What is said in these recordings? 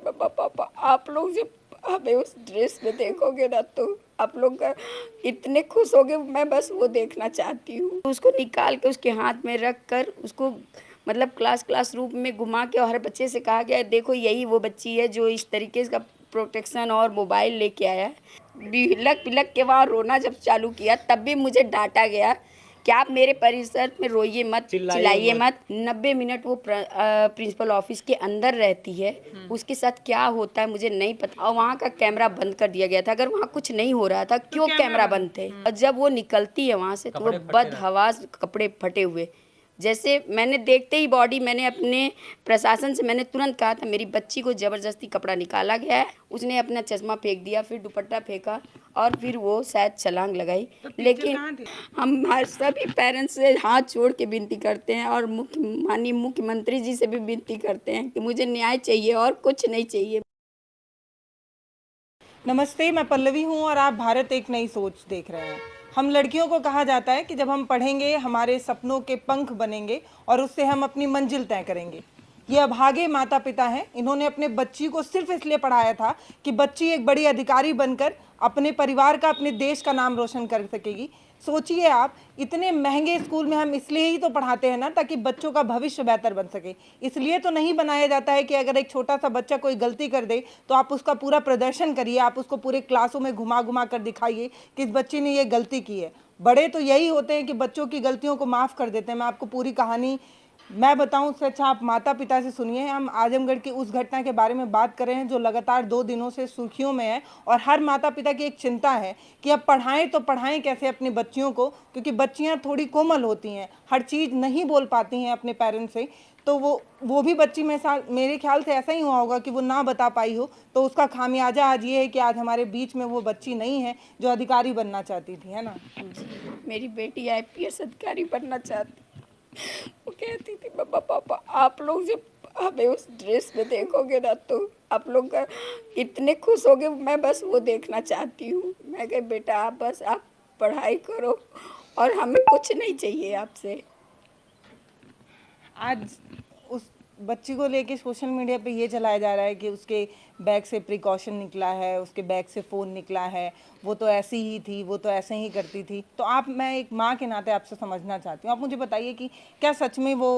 मम्मा पापा, आप लोग जब हमें उस ड्रेस में देखोगे ना तो आप लोग का इतने खुश होगे, मैं बस वो देखना चाहती हूँ। उसको निकाल के उसके हाथ में रख कर उसको मतलब क्लास रूम में घुमा के और हर बच्चे से कहा गया देखो यही वो बच्ची है जो इस तरीके का प्रोटेक्शन और मोबाइल लेके आया है। बिलक बिलक के वहाँ रोना जब चालू किया तब भी मुझे डांटा गया कि आप मेरे परिसर में रोइए मत, चिल्लाइए मत। 90 मिनट वो प्रिंसिपल ऑफिस के अंदर रहती है, उसके साथ क्या होता है मुझे नहीं पता। और वहाँ का कैमरा बंद कर दिया गया था। अगर वहाँ कुछ नहीं हो रहा था क्यों कैमरा बंद थे? और जब वो निकलती है वहाँ से तो वो बदहवास कपड़े फटे हुए, जैसे मैंने देखते ही बॉडी, मैंने अपने प्रशासन से मैंने तुरंत कहा था मेरी बच्ची को ज़बरदस्ती कपड़ा निकाला गया है। उसने अपना चश्मा फेंक दिया, फिर दुपट्टा फेंका और फिर वो शायद छलांग लगाई। लेकिन हम सभी पेरेंट्स से हाथ जोड़ के विनती करते हैं और माननीय मुख्यमंत्री जी से भी विनती करते हैं कि मुझे न्याय चाहिए और कुछ नहीं चाहिए। नमस्ते, मैं पल्लवी हूँ और आप भारत एक नई सोच देख रहे हैं। हम लड़कियों को कहा जाता है कि जब हम पढ़ेंगे हमारे सपनों के पंख बनेंगे और उससे हम अपनी मंजिल तय करेंगे। ये अभागे माता पिता हैं, इन्होंने अपने बच्ची को सिर्फ इसलिए पढ़ाया था कि बच्ची एक बड़ी अधिकारी बनकर अपने परिवार का, अपने देश का नाम रोशन कर सकेगी। सोचिए आप, इतने महंगे स्कूल में हम इसलिए ही तो पढ़ाते हैं ना, ताकि बच्चों का भविष्य बेहतर बन सके। इसलिए तो नहीं बनाया जाता है कि अगर एक छोटा सा बच्चा कोई गलती कर दे तो आप उसका पूरा प्रदर्शन करिए, आप उसको पूरे क्लासों में घुमा घुमा कर दिखाइए कि इस बच्चे ने ये गलती की है। बड़े तो यही होते हैं कि बच्चों की गलतियों को माफ़ कर देते हैं। मैं आपको पूरी कहानी मैं बताऊं उससे अच्छा आप माता पिता से सुनिए। हम आजमगढ़ की उस घटना के बारे में बात कर रहे हैं जो लगातार 2 दिनों से सुर्खियों में है और हर माता पिता की एक चिंता है कि अब पढ़ाएं तो पढ़ाएं कैसे अपनी बच्चियों को, क्योंकि बच्चियां थोड़ी कोमल होती हैं, हर चीज़ नहीं बोल पाती हैं अपने पेरेंट्स से। तो वो भी बच्ची मेरे ख्याल से ऐसा ही हुआ होगा कि वो ना बता पाई हो, तो उसका खामियाजा आज ये है कि आज हमारे बीच में वो बच्ची नहीं है जो अधिकारी बनना चाहती थी, है ना। मेरी बेटी आईपीएस अधिकारी बनना चाहती। वो कहती थी मम्मा पापा, आप लोग जब हमें उस ड्रेस में देखोगे ना तो आप लोग का इतने खुश होगे, मैं बस वो देखना चाहती हूँ। मैं कह बेटा आप बस आप पढ़ाई करो और हमें कुछ नहीं चाहिए आपसे। आज उस बच्ची को लेके सोशल मीडिया पे ये चलाया जा रहा है कि उसके बैग से प्रिकॉशन निकला है, उसके बैग से फ़ोन निकला है, वो तो ऐसी ही थी, वो तो ऐसे ही करती थी। तो मैं एक माँ के नाते आपसे समझना चाहती हूँ, आप मुझे बताइए कि क्या सच में वो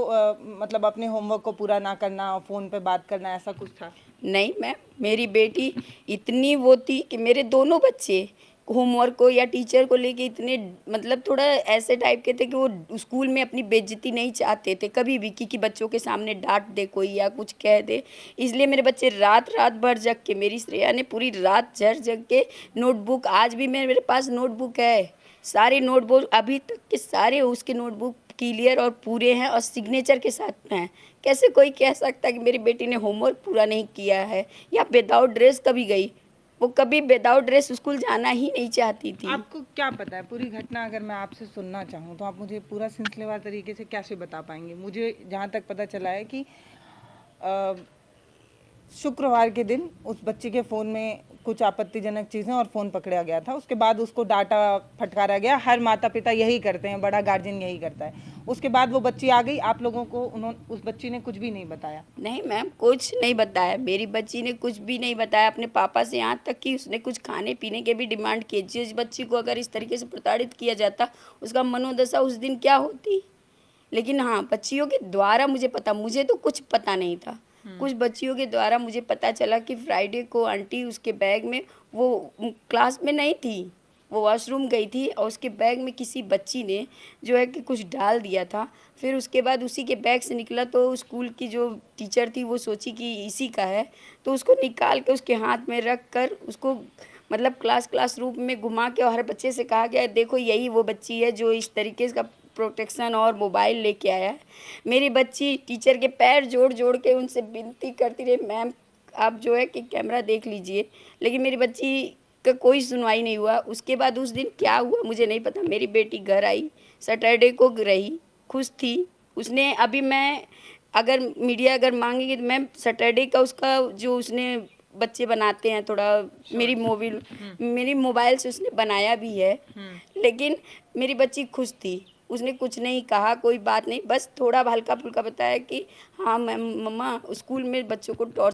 मतलब अपने होमवर्क को पूरा ना करना और फ़ोन पे बात करना ऐसा कुछ था? नहीं मैम, मेरी बेटी इतनी वो थी कि मेरे दोनों बच्चे होमवर्क को या टीचर को लेके इतने मतलब थोड़ा ऐसे टाइप के थे कि वो स्कूल में अपनी बेइज्जती नहीं चाहते थे कभी भी कि बच्चों के सामने डांट दे कोई या कुछ कह दे। इसलिए मेरे बच्चे रात रात भर जग के, मेरी श्रेया ने पूरी रात जग जग के नोटबुक, आज भी मेरे पास नोटबुक है, सारे नोटबुक अभी तक के सारे उसके नोटबुक क्लियर और पूरे हैं और सिग्नेचर के साथ हैं। कैसे कोई कह सकता है कि मेरी बेटी ने होमवर्क पूरा नहीं किया है या विदाउट ड्रेस कभी गई? वो कभी विदाउट ड्रेस स्कूल जाना ही नहीं चाहती थी। आपको क्या पता है पूरी घटना? अगर मैं आपसे सुनना चाहूँ तो आप मुझे पूरा सिलसिलेवार तरीके से कैसे बता पाएंगे? मुझे जहाँ तक पता चला है कि शुक्रवार के दिन उस बच्चे के फ़ोन में कुछ आपत्तिजनक चीज़ें और फ़ोन पकड़ा गया था। उसके बाद उसको डांटा फटकारा गया। हर माता पिता यही करते हैं, बड़ा गार्जियन यही करता है। उसके बाद वो बच्ची आ गई, आप लोगों को उस बच्ची ने कुछ भी नहीं बताया? नहीं मैम, कुछ नहीं बताया, मेरी बच्ची ने कुछ भी नहीं बताया अपने पापा से, यहाँ तक कि उसने कुछ खाने पीने के भी डिमांड किए। जिस बच्ची को अगर इस तरीके से प्रताड़ित किया जाता उसका मनोदशा उस दिन क्या होती। लेकिन हाँ, बच्चियों के द्वारा मुझे पता, मुझे तो कुछ पता नहीं था। कुछ बच्चियों के द्वारा मुझे पता चला कि फ्राइडे को आंटी उसके बैग में, वो क्लास में नहीं थी, वो वॉशरूम गई थी और उसके बैग में किसी बच्ची ने जो है कि कुछ डाल दिया था। फिर उसके बाद उसी के बैग से निकला तो स्कूल की जो टीचर थी वो सोची कि इसी का है, तो उसको निकाल के उसके हाथ में रख कर उसको मतलब क्लास रूम में घुमा के और हर बच्चे से कहा गया देखो यही वो बच्ची है जो इस तरीके का प्रोटेक्शन और मोबाइल लेके आया है। मेरी बच्ची टीचर के पैर जोड़ जोड़ के उनसे विनती करती रही, मैम आप जो है कि कैमरा देख लीजिए, लेकिन मेरी बच्ची का कोई सुनवाई नहीं हुआ। उसके बाद उस दिन क्या हुआ मुझे नहीं पता। मेरी बेटी घर आई, सैटरडे को रही, खुश थी। उसने अभी मैं अगर मीडिया अगर मांगेगी तो मैम सैटरडे का उसका जो उसने बच्चे बनाते हैं थोड़ा मेरी मोबाइल से उसने बनाया भी है। लेकिन मेरी बच्ची खुश थी, उसने कुछ नहीं कहा, कोई बात नहीं, बस थोड़ा हल्का फुल्का बताया कि हाँ मैम मम्मा स्कूल में बच्चों को टॉर्चर